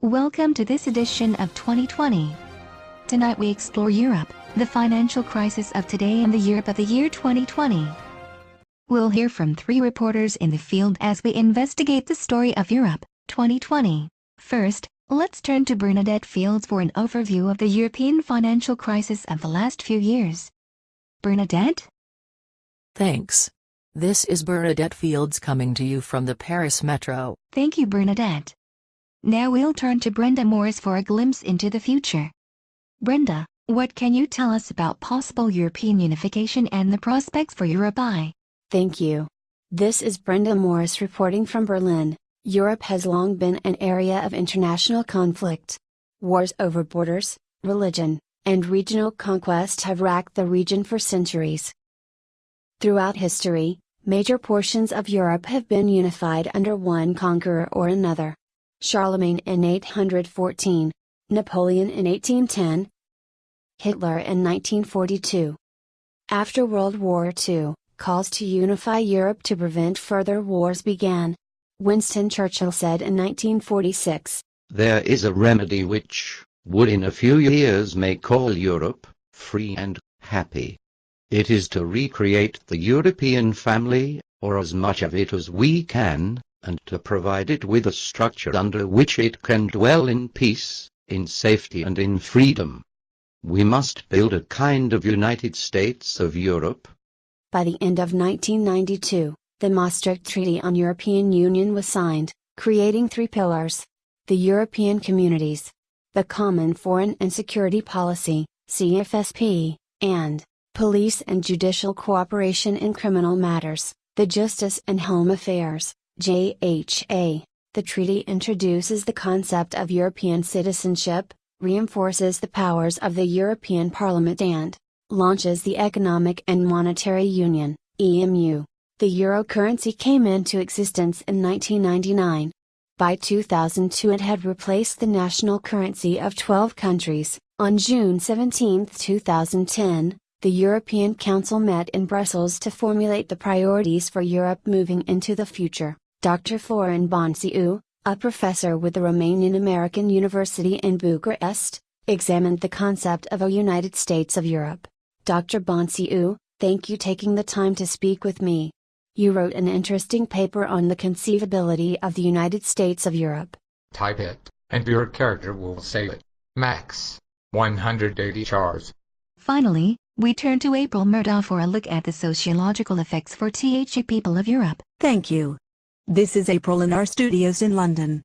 Welcome to this edition of 2020. Tonight we explore Europe, the financial crisis of today and the Europe of the year 2020. We'll hear from three reporters in the field as we investigate the story of Europe, 2020. First, let's turn to Bernadette Fields for an overview of the European financial crisis of the last few years. Bernadette? Thanks. This is Bernadette Fields coming to you from the Paris Metro. Thank you, Bernadette. Now we'll turn to Brenda Morris for a glimpse into the future. Brenda, what can you tell us about possible European unification and the prospects for Europe? Thank you. This is Brenda Morris reporting from Berlin. Europe has long been an area of international conflict. Wars over borders, religion, and regional conquest have racked the region for centuries. Throughout history, major portions of Europe have been unified under one conqueror or another. Charlemagne in 814, Napoleon in 1810, Hitler in 1942. After World War II, calls to unify Europe to prevent further wars began. Winston Churchill said in 1946, "There is a remedy which would in a few years make all Europe free and happy. It is to recreate the European family, or as much of it as we can, and to provide it with a structure under which it can dwell in peace, in safety and in freedom. We must build a kind of United States of Europe." By the end of 1992, the Maastricht Treaty on European Union was signed, creating three pillars: the European Communities, the Common Foreign and Security Policy, CFSP, and Police and Judicial Cooperation in Criminal Matters, the Justice and Home Affairs, JHA. The treaty introduces the concept of European citizenship, reinforces the powers of the European Parliament and launches the Economic and Monetary Union, EMU. The euro currency came into existence in 1999. By 2002 it had replaced the national currency of 12 countries. On June 17, 2010, the European Council met in Brussels to formulate the priorities for Europe moving into the future. Dr. Florin Bonsiu, a professor with the Romanian-American University in Bucharest, examined the concept of a United States of Europe. Dr. Bonsiu, thank you taking the time to speak with me. You wrote an interesting paper on the conceivability of the United States of Europe. Type it, and your character will say it. Max. 180 charge. Finally, we turn to April Murdaugh for a look at the sociological effects for the people of Europe. Thank you. This is April in our studios in London.